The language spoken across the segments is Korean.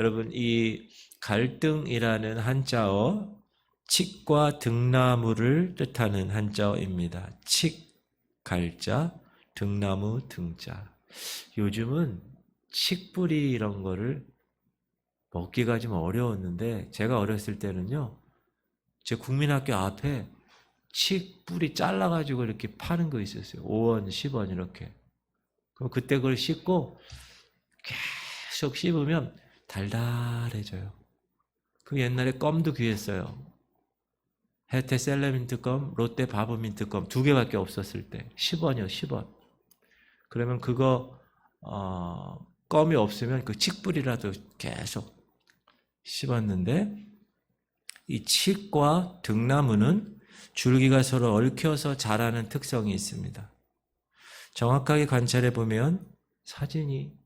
여러분, 이 갈등이라는 한자어, 칡과 등나무를 뜻하는 한자어입니다. 칡, 갈자, 등나무, 등자. 요즘은 칡뿌리 이런 거를 먹기가 좀 어려웠는데, 제가 어렸을 때는요, 제 국민학교 앞에 칡뿌리 잘라가지고 이렇게 파는 거 있었어요. 5원, 10원 이렇게. 그럼 그때 그걸 씻고 계속 씹으면 달달해져요. 그 옛날에 껌도 귀했어요. 혜태 셀레민트 껌, 롯데 바보민트 껌 두 개밖에 없었을 때 10원이요, 10원. 그러면 그거 껌이 없으면 그 칡뿌리라도 계속 씹었는데, 이 칡과 등나무는 줄기가 서로 얽혀서 자라는 특성이 있습니다. 정확하게 관찰해 보면 사진이,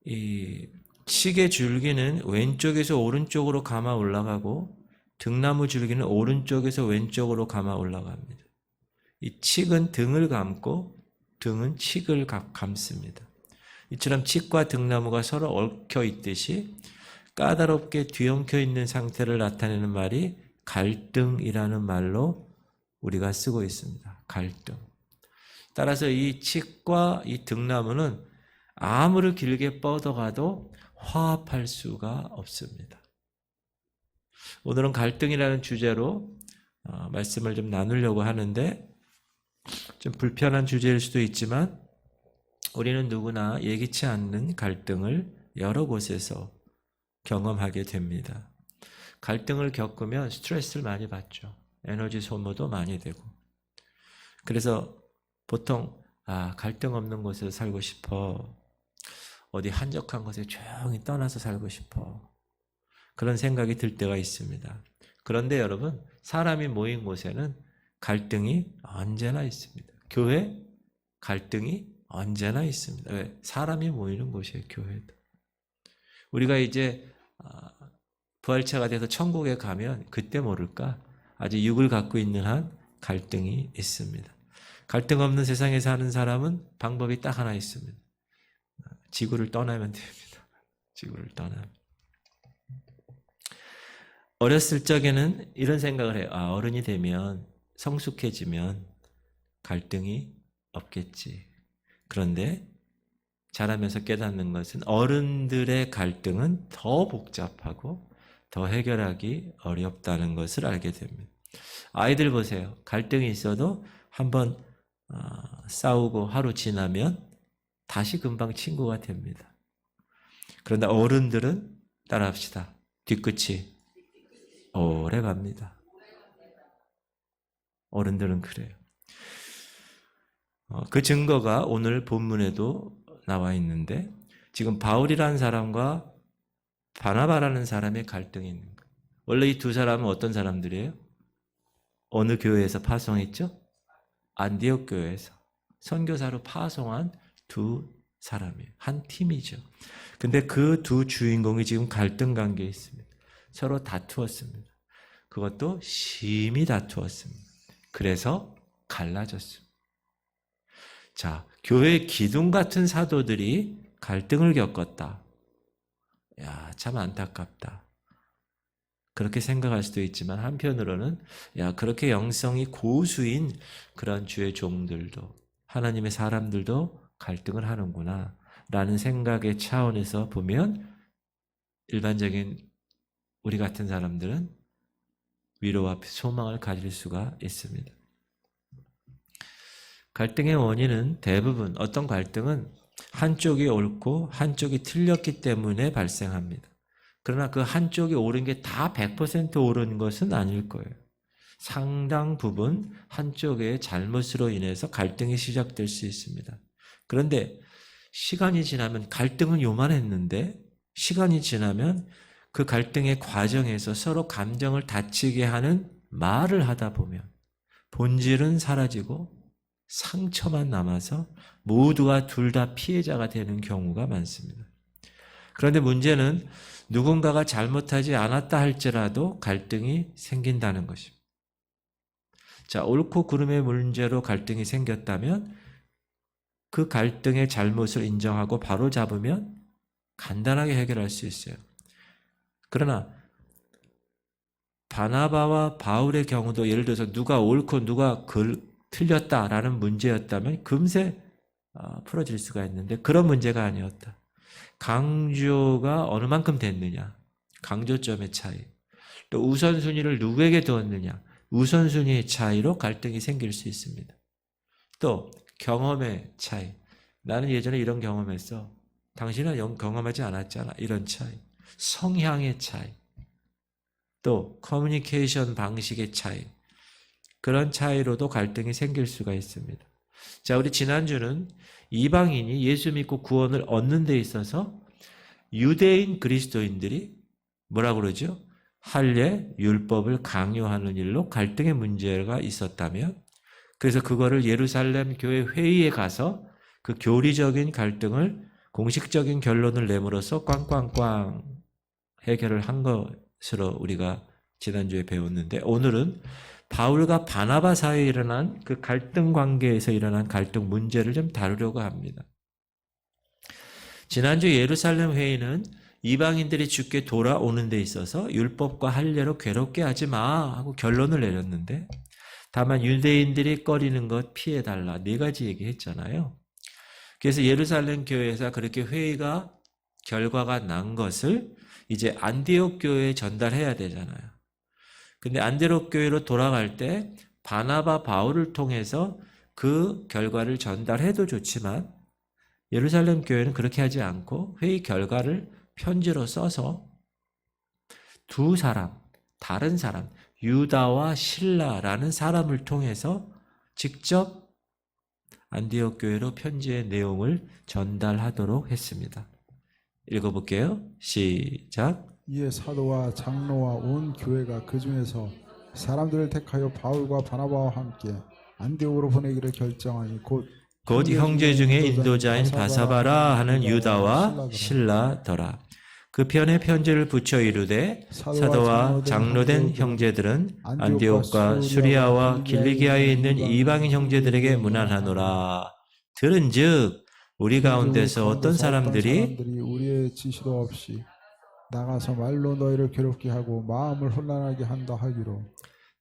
이 칡의 줄기는 왼쪽에서 오른쪽으로 감아 올라가고 등나무 줄기는 오른쪽에서 왼쪽으로 감아 올라갑니다. 이 칡은 등을 감고 등은 칡을 감습니다. 이처럼 칡과 등나무가 서로 얽혀 있듯이 까다롭게 뒤엉켜 있는 상태를 나타내는 말이 갈등이라는 말로 우리가 쓰고 있습니다. 갈등. 따라서 이 칡과 이 등나무는 아무리 길게 뻗어가도 화합할 수가 없습니다. 오늘은 갈등이라는 주제로 말씀을 좀 나누려고 하는데, 좀 불편한 주제일 수도 있지만 우리는 누구나 예기치 않는 갈등을 여러 곳에서 경험하게 됩니다. 갈등을 겪으면 스트레스를 많이 받죠. 에너지 소모도 많이 되고. 그래서 보통 갈등 없는 곳에서 살고 싶어. 어디 한적한 곳에 조용히 떠나서 살고 싶어. 그런 생각이 들 때가 있습니다. 그런데 여러분, 사람이 모인 곳에는 갈등이 언제나 있습니다. 교회 갈등이 언제나 있습니다. 왜? 사람이 모이는 곳이에요, 교회도. 우리가 이제 부활체가 돼서 천국에 가면 그때 모를까? 아직 육을 갖고 있는 한 갈등이 있습니다. 갈등 없는 세상에 사는 사람은 방법이 딱 하나 있습니다. 지구를 떠나면 됩니다. 지구를 떠나면. 어렸을 적에는 이런 생각을 해요. 어른이 되면, 성숙해지면 갈등이 없겠지. 그런데 자라면서 깨닫는 것은 어른들의 갈등은 더 복잡하고 더 해결하기 어렵다는 것을 알게 됩니다. 아이들 보세요. 갈등이 있어도 한번 싸우고 하루 지나면 다시 금방 친구가 됩니다. 그런데 어른들은, 따라합시다, 뒤끝이 오래 갑니다. 어른들은 그래요. 그 증거가 오늘 본문에도 나와 있는데, 지금 바울이라는 사람과 바나바라는 사람의 갈등이 있는 거예요. 원래 이 두 사람은 어떤 사람들이에요? 어느 교회에서 파송했죠? 안디옥 교회에서 선교사로 파송한 두 사람이에요. 한 팀이죠. 근데 그 두 주인공이 지금 갈등 관계에 있습니다. 서로 다투었습니다. 그것도 심히 다투었습니다. 그래서 갈라졌습니다. 자, 교회 기둥 같은 사도들이 갈등을 겪었다. 야, 참 안타깝다. 그렇게 생각할 수도 있지만, 한편으로는 그렇게 영성이 고수인 그런 주의 종들도, 하나님의 사람들도 갈등을 하는구나 라는 생각의 차원에서 보면 일반적인 우리 같은 사람들은 위로와 소망을 가질 수가 있습니다. 갈등의 원인은 대부분, 어떤 갈등은 한쪽이 옳고 한쪽이 틀렸기 때문에 발생합니다. 그러나 그 한쪽이 옳은 게 다 100% 옳은 것은 아닐 거예요. 상당 부분 한쪽의 잘못으로 인해서 갈등이 시작될 수 있습니다. 그런데 시간이 지나면, 갈등은 요만했는데 시간이 지나면 그 갈등의 과정에서 서로 감정을 다치게 하는 말을 하다 보면 본질은 사라지고 상처만 남아서 모두가 둘 다 피해자가 되는 경우가 많습니다. 그런데 문제는 누군가가 잘못하지 않았다 할지라도 갈등이 생긴다는 것입니다. 자, 옳고 그름의 문제로 갈등이 생겼다면 그 갈등의 잘못을 인정하고 바로 잡으면 간단하게 해결할 수 있어요. 그러나 바나바와 바울의 경우도 예를 들어서 누가 옳고 누가 틀렸다라는 문제였다면 금세 풀어질 수가 있는데 그런 문제가 아니었다. 강조가 어느 만큼 됐느냐, 강조점의 차이, 또 우선순위를 누구에게 두었느냐, 우선순위의 차이로 갈등이 생길 수 있습니다. 또 경험의 차이, 나는 예전에 이런 경험했어, 당신은 경험하지 않았잖아, 이런 차이, 성향의 차이, 또 커뮤니케이션 방식의 차이, 그런 차이로도 갈등이 생길 수가 있습니다. 자, 우리 지난주는 이방인이 예수 믿고 구원을 얻는 데 있어서 유대인 그리스도인들이 뭐라고 그러죠? 할례, 율법을 강요하는 일로 갈등의 문제가 있었다면, 그래서 그거를 예루살렘 교회 회의에 가서 그 교리적인 갈등을 공식적인 결론을 내므로써 꽝꽝꽝 해결을 한 것으로 우리가 지난주에 배웠는데, 오늘은 바울과 바나바 사이에 일어난 그 갈등 관계에서 일어난 갈등 문제를 좀 다루려고 합니다. 지난주 예루살렘 회의는 이방인들이 주께 돌아오는 데 있어서 율법과 할례로 괴롭게 하지 마 하고 결론을 내렸는데, 다만 유대인들이 꺼리는 것 피해달라, 4가지 얘기했잖아요. 그래서 예루살렘 교회에서 그렇게 회의가 결과가 난 것을 이제 안디옥 교회에 전달해야 되잖아요. 근데 안디옥 교회로 돌아갈 때 바나바 바울을 통해서 그 결과를 전달해도 좋지만, 예루살렘 교회는 그렇게 하지 않고 회의 결과를 편지로 써서 두 사람, 다른 사람, 유다와 실라라는 사람을 통해서 직접 안디옥 교회로 편지의 내용을 전달하도록 했습니다. 읽어볼게요. 시작. 이에 사도와 장로와 온 교회가 그 중에서 사람들을 택하여 바울과 바나바와 함께 안디옥으로 보내기를 결정하니 곧 형제 중에 인도자인 바사바라 하는 유다와 실라더라. 그 편에 편지를 붙여 이르되 사도와 장로된 형제들은 안디옥과 수리아와 길리기아에 있는 이방인 형제들에게 문안하노라. 들은즉 우리 가운데서 어떤 사람들이 우리의 지시도 없이 나가서 말로 너희를 괴롭게 하고 마음을 혼란하게 한다 하기로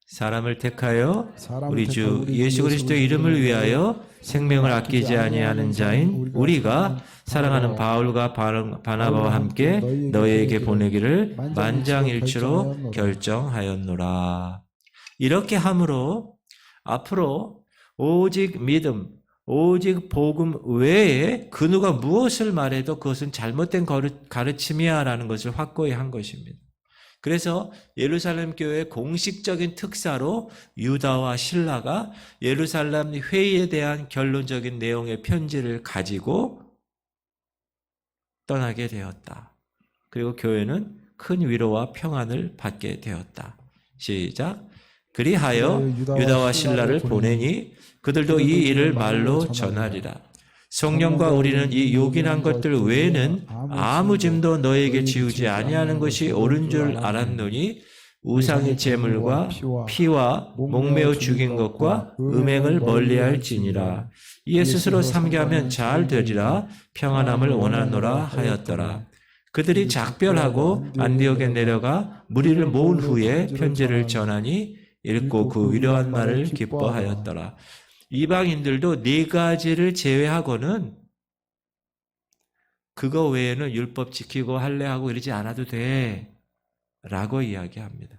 사람을 택하여 우리 주 예수 그리스도의 이름을 위하여 생명을 아끼지 아니하는 자인 우리가 사랑하는 바울과 바나바와 함께 너희에게 보내기를 만장일치로 결정하였노라. 이렇게 함으로 앞으로 오직 믿음, 오직 복음 외에 그 누가 무엇을 말해도 그것은 잘못된 가르침이야 라는 것을 확고히 한 것입니다. 그래서 예루살렘 교회의 공식적인 특사로 유다와 실라가 예루살렘 회의에 대한 결론적인 내용의 편지를 가지고 떠나게 되었다. 그리고 교회는 큰 위로와 평안을 받게 되었다. 시작. 그리하여 유다와 실라를 보내니 그들도 이 일을 말로 전하리라. 성령과 우리는 이 요긴한 것들 외에는 아무 짐도 너에게 지우지 아니하는 것이 옳은 줄 알았노니 우상의 제물과 피와 목매어 죽인 것과 음행을 멀리할지니라. 이에 스스로 삼가하면 잘 되리라. 평안함을 원하노라 하였더라. 그들이 작별하고 안디옥에 내려가 무리를 모은 후에 편지를 전하니 읽고 그 위로한 말을 기뻐하였더라. 이방인들도 4가지를 제외하고는 그거 외에는 율법 지키고 할례하고 이러지 않아도 돼 라고 이야기합니다.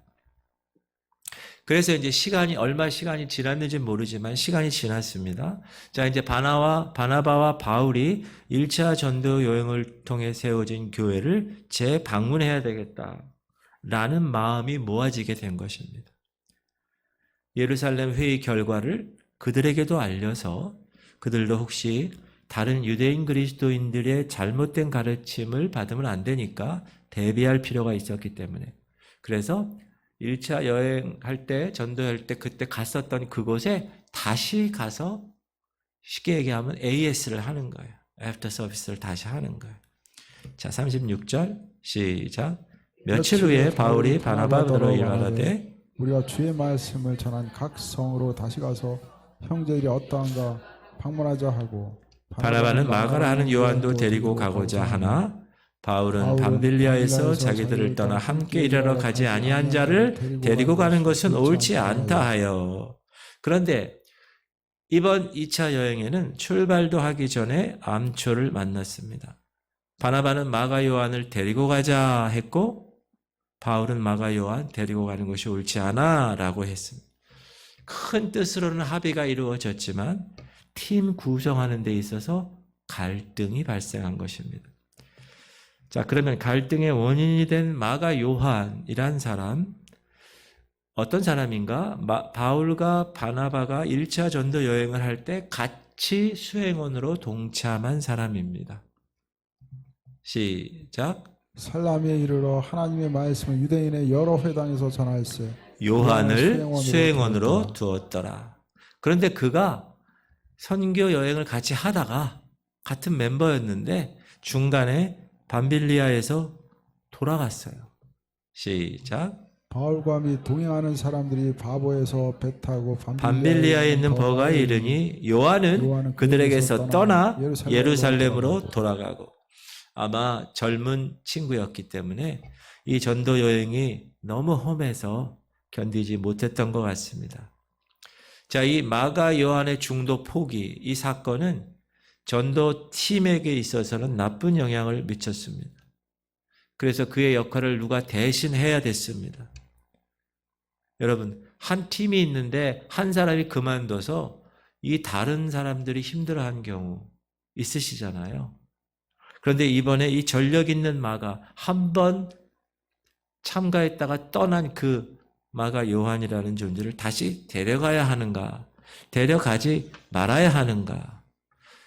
그래서 이제 얼마 시간이 지났는지 모르지만 시간이 지났습니다. 자, 이제 바나바와 바울이 1차 전도 여행을 통해 세워진 교회를 재방문해야 되겠다라는 마음이 모아지게 된 것입니다. 예루살렘 회의 결과를 그들에게도 알려서 그들도 혹시 다른 유대인 그리스도인들의 잘못된 가르침을 받으면 안 되니까 대비할 필요가 있었기 때문에, 그래서 1차 여행할 때, 전도할 때 그때 갔었던 그곳에 다시 가서 쉽게 얘기하면 AS를 하는 거예요. 애프터 서비스를 다시 하는 거예요. 자, 36절 시작. 며칠 후에 바울이 바나바로 일어나되 우리가 주의 말씀을 전한 각 성으로 다시 가서 형제들이 어떠한가 방문하자 하고, 바나바는 마가라 하는 요한도 데리고 가고자 하나 바울은 밤빌리아에서 자기들을 떠나 함께 일하러 가지 아니한 자를 데리고 가는 것은 옳지 않다 하여. 그런데 이번 2차 여행에는 출발도 하기 전에 암초를 만났습니다. 바나바는 마가 요한을 데리고 가자 했고 바울은 마가 요한 데리고 가는 것이 옳지 않아 라고 했습니다. 큰 뜻으로는 합의가 이루어졌지만 팀 구성하는 데 있어서 갈등이 발생한 것입니다. 자, 그러면 갈등의 원인이 된 마가 요한이란 사람, 어떤 사람인가? 바울과 바나바가 1차 전도 여행을 할 때 같이 수행원으로 동참한 사람입니다. 시작. 살라미에 이르러 하나님의 말씀을 유대인의 여러 회당에서 전할세 요한을 수행원으로 두었더라. 그런데 그가 선교 여행을 같이 하다가 같은 멤버였는데 중간에 밤빌리아에서 돌아갔어요. 시작. 바울과 및 동행하는 사람들이 바보에서 배 타고 밤빌리아에 있는 버가에 이르니 요한은 그들에게서 떠나 예루살렘으로 돌아가고, 아마 젊은 친구였기 때문에 이 전도 여행이 너무 험해서 견디지 못했던 것 같습니다. 자, 이 마가 요한의 중도 포기, 이 사건은 전도 팀에게 있어서는 나쁜 영향을 미쳤습니다. 그래서 그의 역할을 누가 대신해야 됐습니다. 여러분, 한 팀이 있는데 한 사람이 그만둬서 이 다른 사람들이 힘들어한 경우 있으시잖아요. 그런데 이번에 이 전력 있는 마가 한 번 참가했다가 떠난 그 마가 요한이라는 존재를 다시 데려가야 하는가, 데려가지 말아야 하는가.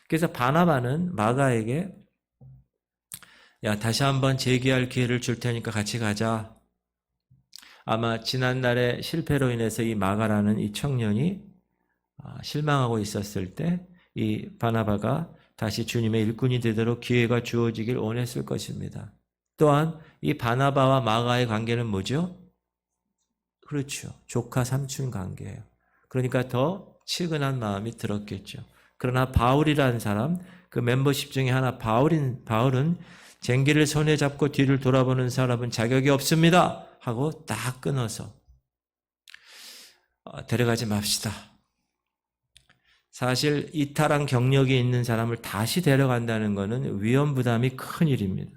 그래서 바나바는 마가에게 야, 다시 한번 재기할 기회를 줄 테니까 같이 가자. 아마 지난날의 실패로 인해서 이 마가라는 이 청년이 실망하고 있었을 때 이 바나바가 다시 주님의 일꾼이 되도록 기회가 주어지길 원했을 것입니다. 또한 이 바나바와 마가의 관계는 뭐죠? 그렇죠. 조카 삼촌 관계예요. 그러니까 더 치근한 마음이 들었겠죠. 그러나 바울이라는 사람, 그 멤버십 중에 하나 바울은 쟁기를 손에 잡고 뒤를 돌아보는 사람은 자격이 없습니다 하고 딱 끊어서 데려가지 맙시다. 사실 이탈한 경력이 있는 사람을 다시 데려간다는 것은 위험 부담이 큰 일입니다.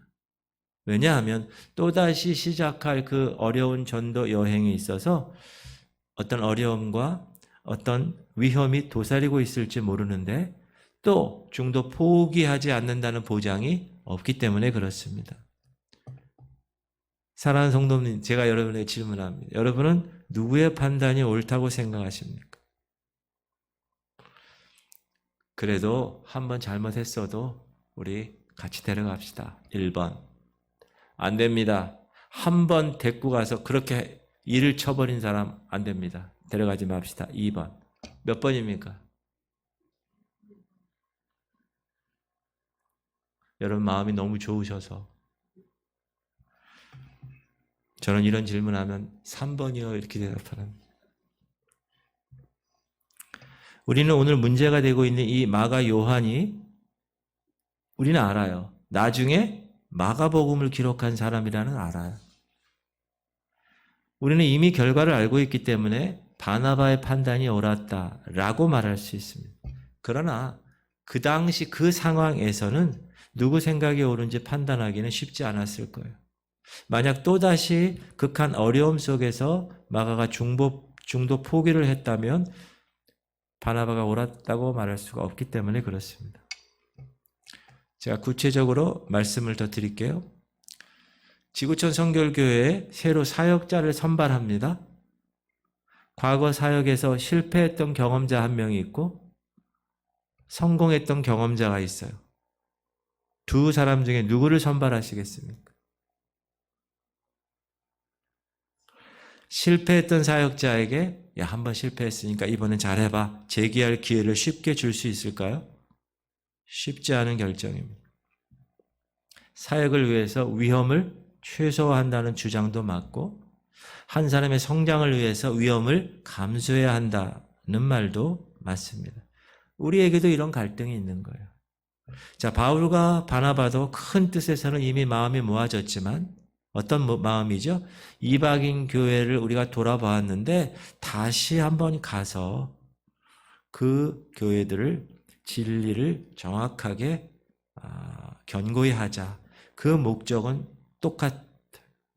왜냐하면 또다시 시작할 그 어려운 전도 여행에 있어서 어떤 어려움과 어떤 위험이 도사리고 있을지 모르는데 또 중도 포기하지 않는다는 보장이 없기 때문에 그렇습니다. 사랑하는 성도님, 제가 여러분에게 질문합니다. 여러분은 누구의 판단이 옳다고 생각하십니까? 그래도 한번 잘못했어도 우리 같이 데려갑시다. 1번. 안 됩니다. 한 번 데리고 가서 그렇게 일을 쳐버린 사람 안 됩니다. 데려가지 맙시다. 2번. 몇 번입니까? 여러분 마음이 너무 좋으셔서 저는 이런 질문하면 3번이요 이렇게 대답하는. 우리는 오늘 문제가 되고 있는 이 마가 요한이 우리는 알아요. 나중에 마가복음을 기록한 사람이라는 알아요. 우리는 이미 결과를 알고 있기 때문에 바나바의 판단이 옳았다라고 말할 수 있습니다. 그러나 그 당시 그 상황에서는 누구 생각이 옳은지 판단하기는 쉽지 않았을 거예요. 만약 또다시 극한 어려움 속에서 마가가 중도 포기를 했다면 바나바가 옳았다고 말할 수가 없기 때문에 그렇습니다. 제가 구체적으로 말씀을 더 드릴게요. 지구촌 성결교회에 새로 사역자를 선발합니다. 과거 사역에서 실패했던 경험자 한 명이 있고 성공했던 경험자가 있어요. 두 사람 중에 누구를 선발하시겠습니까? 실패했던 사역자에게 야, 한번 실패했으니까 이번엔 잘해봐. 재기할 기회를 쉽게 줄 수 있을까요? 쉽지 않은 결정입니다. 사역을 위해서 위험을 최소화한다는 주장도 맞고 한 사람의 성장을 위해서 위험을 감수해야 한다는 말도 맞습니다. 우리에게도 이런 갈등이 있는 거예요. 자, 바울과 바나바도 큰 뜻에서는 이미 마음이 모아졌지만 어떤 마음이죠? 이방인 교회를 우리가 돌아보았는데 다시 한번 가서 그 교회들을 진리를 정확하게 견고히 하자. 그 목적은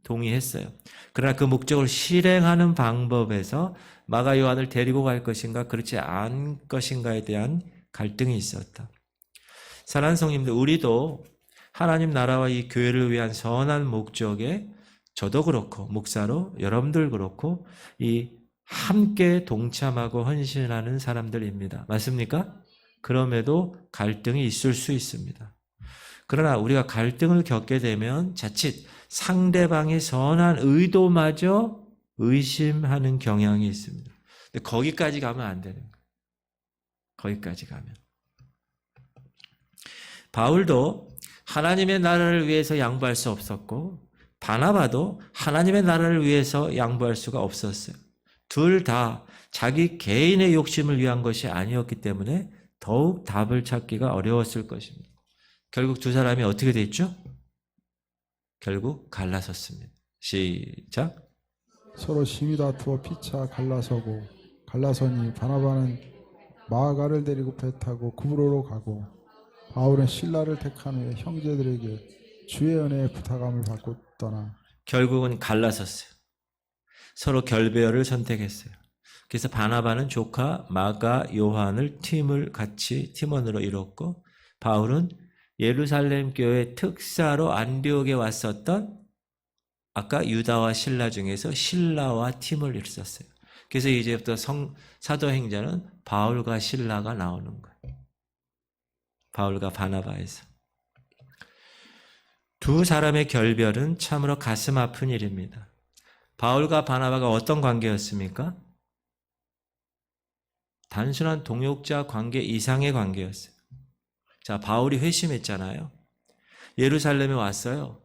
동의했어요. 그러나 그 목적을 실행하는 방법에서 마가 요한을 데리고 갈 것인가 그렇지 않을 것인가에 대한 갈등이 있었다. 사랑하는 성님들, 우리도 하나님 나라와 이 교회를 위한 선한 목적에 저도 그렇고 목사로 여러분들 그렇고 이 함께 동참하고 헌신하는 사람들입니다. 맞습니까? 그럼에도 갈등이 있을 수 있습니다. 그러나 우리가 갈등을 겪게 되면 자칫 상대방의 선한 의도마저 의심하는 경향이 있습니다. 근데 거기까지 가면 안 되는 거예요. 거기까지 가면. 바울도 하나님의 나라를 위해서 양보할 수 없었고 바나바도 하나님의 나라를 위해서 양보할 수가 없었어요. 둘 다 자기 개인의 욕심을 위한 것이 아니었기 때문에 더욱 답을 찾기가 어려웠을 것입니다. 결국 두 사람이 어떻게 됐죠? 결국 갈라섰습니다. 시작. 서로 심히 다투어 피차 갈라서고 갈라서니 바나바는 마가를 데리고 배 타고 구브로로 가고 바울은 실라를 택한 후에 형제들에게 주의 은혜의 부탁함을 받고 떠나 결국은 갈라섰어요. 서로 결배열을 선택했어요. 그래서 바나바는 조카 마가 요한을 팀원으로 이뤘고 바울은 예루살렘 교회 특사로 안디옥에 왔었던 아까 유다와 실라 중에서 실라와 팀을 이뤘었어요. 그래서 이제부터 사도행전은 바울과 실라가 나오는 거예요. 바울과 바나바에서. 두 사람의 결별은 참으로 가슴 아픈 일입니다. 바울과 바나바가 어떤 관계였습니까? 단순한 동역자 관계 이상의 관계였어요. 자, 바울이 회심했잖아요. 예루살렘에 왔어요.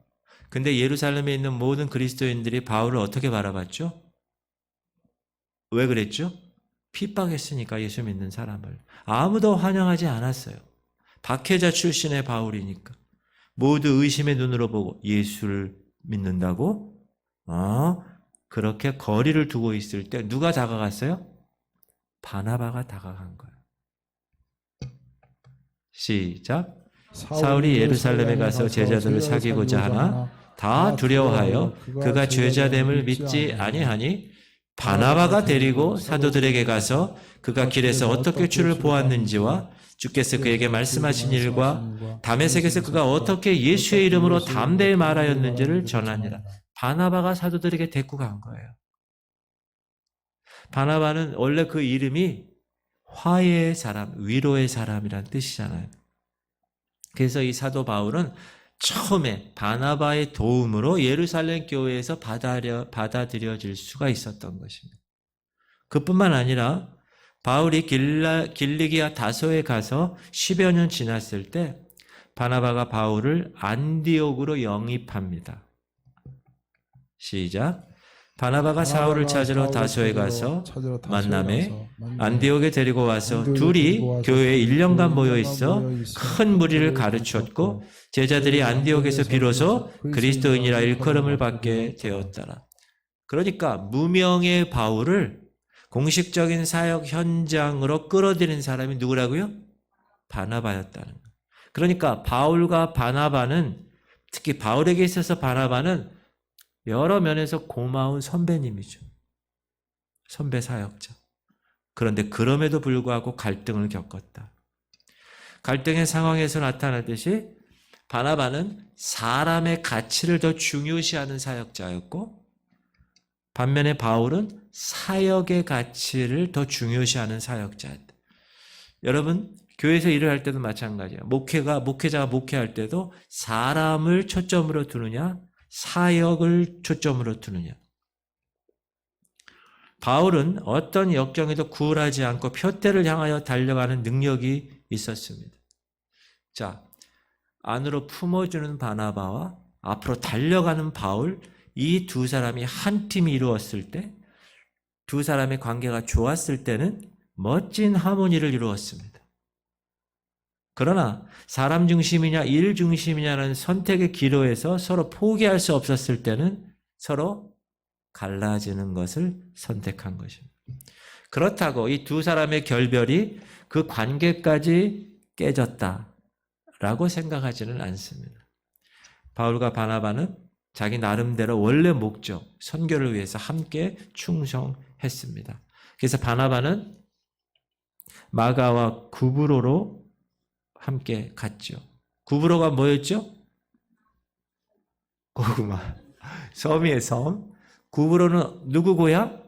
근데 예루살렘에 있는 모든 그리스도인들이 바울을 어떻게 바라봤죠? 왜 그랬죠? 핍박했으니까 예수 믿는 사람을. 아무도 환영하지 않았어요. 박해자 출신의 바울이니까. 모두 의심의 눈으로 보고 예수를 믿는다고? 그렇게 거리를 두고 있을 때 누가 다가갔어요? 바나바가 다가간 거예요. 시작. 사울이 예루살렘에 가서 제자들을 사귀고자 하나 다 두려워하여 그가 죄자됨을 믿지 아니하니 바나바가 데리고 사도들에게 가서 그가 길에서 어떻게 주를 보았는지와 주께서 그에게 말씀하신 일과 다메섹에서 그가 어떻게 예수의 이름으로 담대히 말하였는지를 전하니라. 바나바가 사도들에게 데리고 간 거예요. 바나바는 원래 그 이름이 화해의 사람, 위로의 사람이란 뜻이잖아요. 그래서 이 사도 바울은 처음에 바나바의 도움으로 예루살렘 교회에서 받아들여질 수가 있었던 것입니다. 그뿐만 아니라 바울이 길리기아 다소에 가서 10여 년 지났을 때 바나바가 바울을 안디옥으로 영입합니다. 시작. 바나바가 사울을 찾으러 다소에 가서 만남에 안디옥에 데리고 와서 둘이 교회에 1년간 모여 있어 큰 무리를 가르쳤고 제자들이 안디옥에서 비로소 그리스도인이라 일컬음을 받게 되었더라. 그러니까 무명의 바울을 공식적인 사역 현장으로 끌어들인 사람이 누구라고요? 바나바였다는 거예요. 그러니까 바울과 바나바는, 특히 바울에게 있어서 바나바는 여러 면에서 고마운 선배님이죠. 선배 사역자. 그런데 그럼에도 불구하고 갈등을 겪었다. 갈등의 상황에서 나타나듯이 바나바는 사람의 가치를 더 중요시하는 사역자였고, 반면에 바울은 사역의 가치를 더 중요시하는 사역자였다. 여러분, 교회에서 일을 할 때도 마찬가지예요. 목회자가 목회할 때도 사람을 초점으로 두느냐, 사역을 초점으로 두느냐. 바울은 어떤 역경에도 굴하지 않고 표대를 향하여 달려가는 능력이 있었습니다. 자, 안으로 품어주는 바나바와 앞으로 달려가는 바울, 이 두 사람이 한 팀이 이루었을 때, 두 사람의 관계가 좋았을 때는 멋진 하모니를 이루었습니다. 그러나 사람 중심이냐 일 중심이냐는 선택의 기로에서 서로 포기할 수 없었을 때는 서로 갈라지는 것을 선택한 것입니다. 그렇다고 이 두 사람의 결별이 그 관계까지 깨졌다라고 생각하지는 않습니다. 바울과 바나바는 자기 나름대로 원래 목적, 선교를 위해서 함께 충성했습니다. 그래서 바나바는 마가와 구브로로 함께 갔죠. 구브로가 뭐였죠? 고구마. 섬이에요, 섬. 구브로는 누구 고향?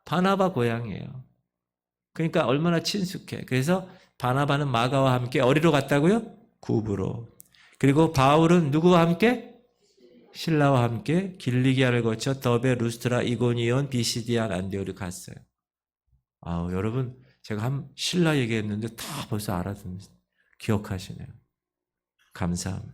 바나바 고향이에요. 그러니까 얼마나 친숙해. 그래서 바나바는 마가와 함께 어디로 갔다고요? 구브로. 그리고 바울은 누구와 함께? 실라와 함께 길리기아를 거쳐 더베, 루스트라, 이고니온, 비시디안, 안디오를 갔어요. 여러분 제가 실라 얘기했는데 다 벌써 알아듣는 기억하시네요. 감사합니다.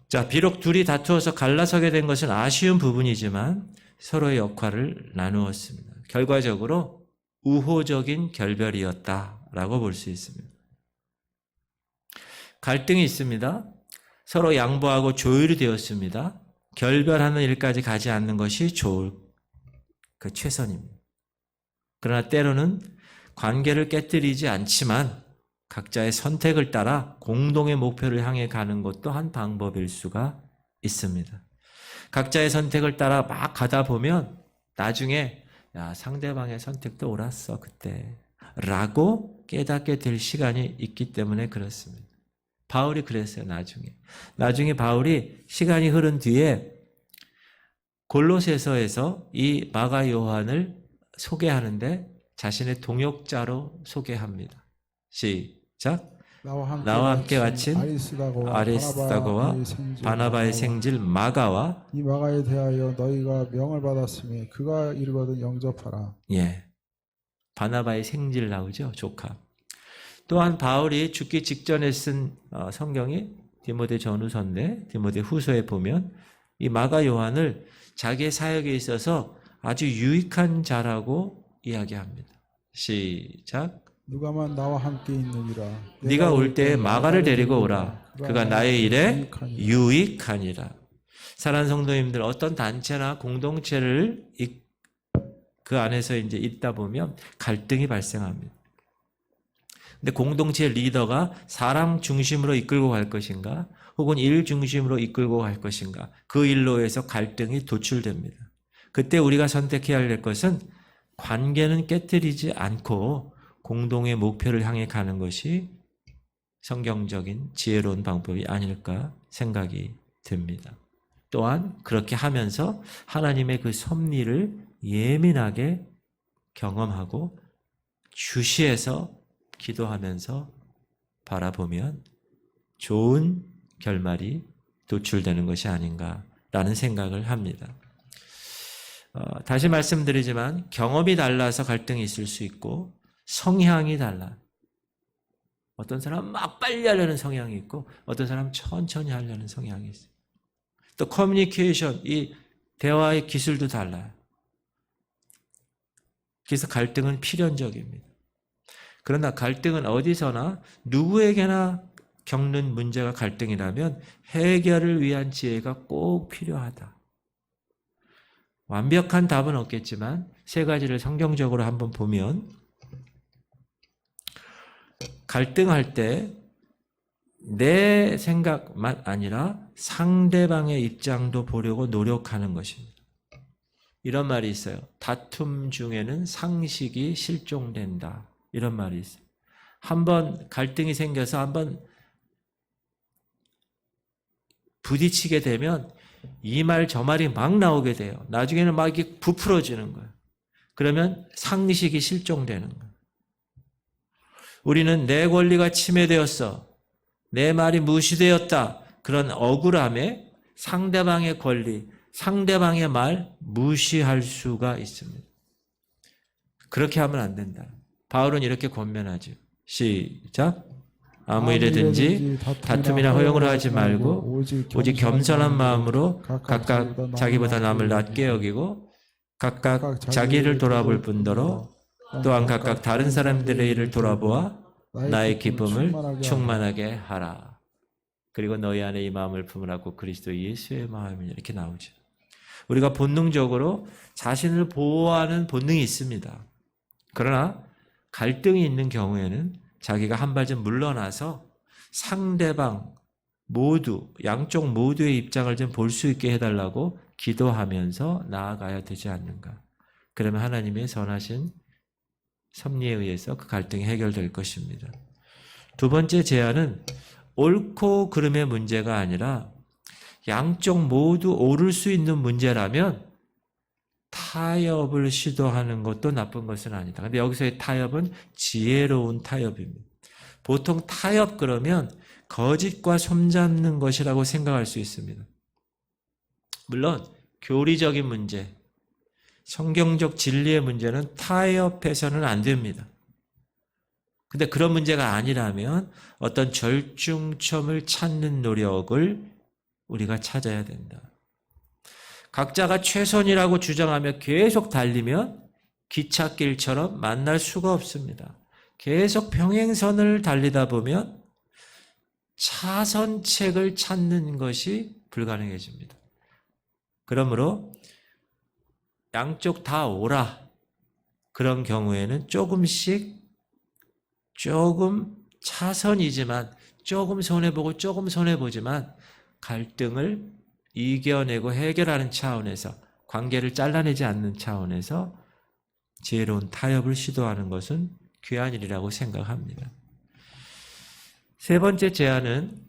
자, 비록 둘이 다투어서 갈라서게 된 것은 아쉬운 부분이지만 서로의 역할을 나누었습니다. 결과적으로 우호적인 결별이었다라고 볼 수 있습니다. 갈등이 있습니다. 서로 양보하고 조율이 되었습니다. 결별하는 일까지 가지 않는 것이 좋을 최선입니다. 그러나 때로는 관계를 깨뜨리지 않지만 각자의 선택을 따라 공동의 목표를 향해 가는 것도 한 방법일 수가 있습니다. 각자의 선택을 따라 막 가다 보면 나중에 상대방의 선택도 옳았어 그때 라고 깨닫게 될 시간이 있기 때문에 그렇습니다. 바울이 그랬어요. 나중에 바울이 시간이 흐른 뒤에 골로새서에서 이 마가 요한을 소개하는데 자신의 동역자로 소개합니다. 시작. 나와 함께 갇힌 아리스다고와 바나바의 생질 마가와 이 마가에 대하여 너희가 명을 받았으니 그가 이르거든 영접하라. 예, 바나바의 생질 나오죠. 조카. 또한 바울이 죽기 직전에 쓴 성경이 디모데 전후서인데 디모데 후서에 보면 이 마가 요한을 자기의 사역에 있어서 아주 유익한 자라고 이야기합니다. 시작. 누가만 나와 함께 있느니라. 네가 올 때 마가를 데리고 오라. 그가 나의 일에 유익하니라. 사랑하는 성도님들, 어떤 단체나 공동체를 그 안에서 이제 있다 보면 갈등이 발생합니다. 근데 공동체 리더가 사람 중심으로 이끌고 갈 것인가 혹은 일 중심으로 이끌고 갈 것인가 그 일로 해서 갈등이 도출됩니다. 그때 우리가 선택해야 할 것은 관계는 깨뜨리지 않고 공동의 목표를 향해 가는 것이 성경적인 지혜로운 방법이 아닐까 생각이 듭니다. 또한 그렇게 하면서 하나님의 그 섭리를 예민하게 경험하고 주시해서 기도하면서 바라보면 좋은 결말이 도출되는 것이 아닌가라는 생각을 합니다. 다시 말씀드리지만 경험이 달라서 갈등이 있을 수 있고 성향이 달라. 어떤 사람은 막 빨리 하려는 성향이 있고 어떤 사람은 천천히 하려는 성향이 있어요. 또 커뮤니케이션, 이 대화의 기술도 달라요. 그래서 갈등은 필연적입니다. 그러나 갈등은 어디서나 누구에게나 겪는 문제가 갈등이라면 해결을 위한 지혜가 꼭 필요하다. 완벽한 답은 없겠지만 세 가지를 성경적으로 한번 보면 갈등할 때 내 생각만 아니라 상대방의 입장도 보려고 노력하는 것입니다. 이런 말이 있어요. 다툼 중에는 상식이 실종된다. 이런 말이 있어요. 한번 갈등이 생겨서 한번 부딪히게 되면 이 말 저 말이 막 나오게 돼요. 나중에는 막 이게 부풀어지는 거예요. 그러면 상식이 실종되는 거예요. 우리는 내 권리가 침해되었어. 내 말이 무시되었다. 그런 억울함에 상대방의 권리, 상대방의 말 무시할 수가 있습니다. 그렇게 하면 안 된다. 바울은 이렇게 권면하죠. 시작. 아무 일에든지 다툼이나 허용을 하지 말고 오직 겸손한 마음으로 각각 자기보다 남을 낮게 여기고 각각 자기를 돌아볼 뿐더러 또한 각각 다른 사람들의 일을 돌아보아 나의 기쁨을 충만하게 충만하게 하라. 그리고 너희 안에 이 마음을 품으라고 그리스도 예수의 마음이니 이렇게 나오죠. 우리가 본능적으로 자신을 보호하는 본능이 있습니다. 그러나 갈등이 있는 경우에는 자기가 한 발좀 물러나서 상대방 모두, 양쪽 모두의 입장을 좀 볼 수 있게 해달라고 기도하면서 나아가야 되지 않는가. 그러면 하나님의 선하신 섭리에 의해서 그 갈등이 해결될 것입니다. 두 번째 제안은 옳고 그름의 문제가 아니라 양쪽 모두 옳을 수 있는 문제라면 타협을 시도하는 것도 나쁜 것은 아니다. 근데 여기서의 타협은 지혜로운 타협입니다. 보통 타협 그러면 거짓과 손잡는 것이라고 생각할 수 있습니다. 물론 교리적인 문제, 성경적 진리의 문제는 타협해서는 안 됩니다. 근데 그런 문제가 아니라면 어떤 절충점을 찾는 노력을 우리가 찾아야 된다. 각자가 최선이라고 주장하며 계속 달리면 기찻길처럼 만날 수가 없습니다. 계속 평행선을 달리다 보면 차선책을 찾는 것이 불가능해집니다. 그러므로 양쪽 다 오라. 그런 경우에는 조금 차선이지만 조금 손해보고 조금 손해보지만 갈등을 이겨내고 해결하는 차원에서 관계를 잘라내지 않는 차원에서 지혜로운 타협을 시도하는 것은 귀한 일이라고 생각합니다. 세 번째 제안은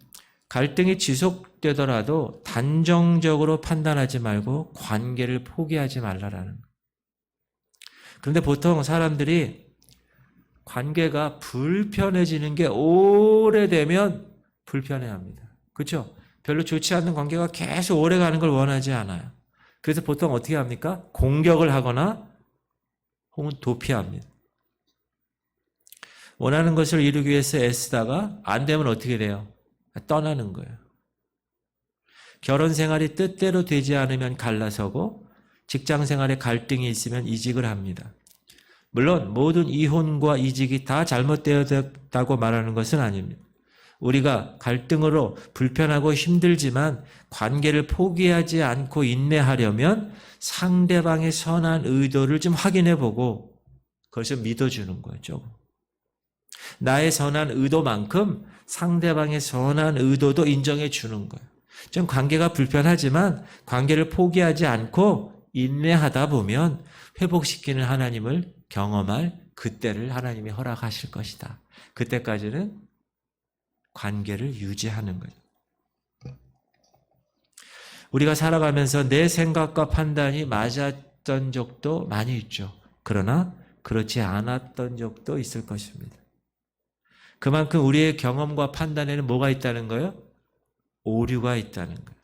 갈등이 지속되더라도 단정적으로 판단하지 말고 관계를 포기하지 말라라는 거예요. 그런데 보통 사람들이 관계가 불편해지는 게 오래되면 불편해합니다. 그렇죠? 별로 좋지 않는 관계가 계속 오래가는 걸 원하지 않아요. 그래서 보통 어떻게 합니까? 공격을 하거나 혹은 도피합니다. 원하는 것을 이루기 위해서 애쓰다가 안 되면 어떻게 돼요? 떠나는 거예요. 결혼 생활이 뜻대로 되지 않으면 갈라서고 직장 생활에 갈등이 있으면 이직을 합니다. 물론 모든 이혼과 이직이 다 잘못되었다고 말하는 것은 아닙니다. 우리가 갈등으로 불편하고 힘들지만 관계를 포기하지 않고 인내하려면 상대방의 선한 의도를 좀 확인해 보고 그것을 믿어주는 거예요. 조금. 나의 선한 의도만큼 상대방의 선한 의도도 인정해 주는 거예요. 좀 관계가 불편하지만 관계를 포기하지 않고 인내하다 보면 회복시키는 하나님을 경험할 그때를 하나님이 허락하실 것이다. 그때까지는 관계를 유지하는 거죠. 우리가 살아가면서 내 생각과 판단이 맞았던 적도 많이 있죠. 그러나 그렇지 않았던 적도 있을 것입니다. 그만큼 우리의 경험과 판단에는 뭐가 있다는 거예요? 오류가 있다는 거예요.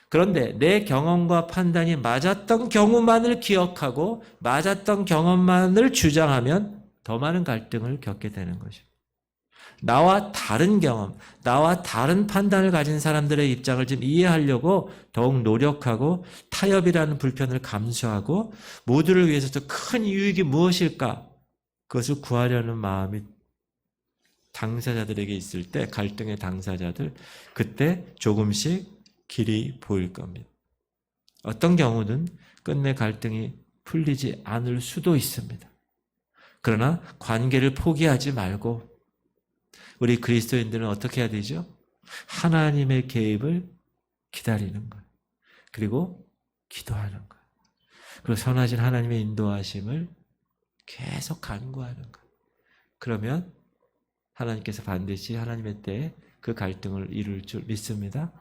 그런데 내 경험과 판단이 맞았던 경우만을 기억하고 맞았던 경험만을 주장하면 더 많은 갈등을 겪게 되는 것입니다. 나와 다른 경험, 나와 다른 판단을 가진 사람들의 입장을 좀 이해하려고 더욱 노력하고 타협이라는 불편을 감수하고 모두를 위해서 더 큰 유익이 무엇일까? 그것을 구하려는 마음이 당사자들에게 있을 때, 갈등의 당사자들, 그때 조금씩 길이 보일 겁니다. 어떤 경우는 끝내 갈등이 풀리지 않을 수도 있습니다. 그러나 관계를 포기하지 말고 우리 그리스도인들은 어떻게 해야 되죠? 하나님의 개입을 기다리는 거예요. 그리고 기도하는 거예요. 그리고 선하신 하나님의 인도하심을 계속 간구하는 거예요. 그러면 하나님께서 반드시 하나님의 때에 그 갈등을 이룰 줄 믿습니다.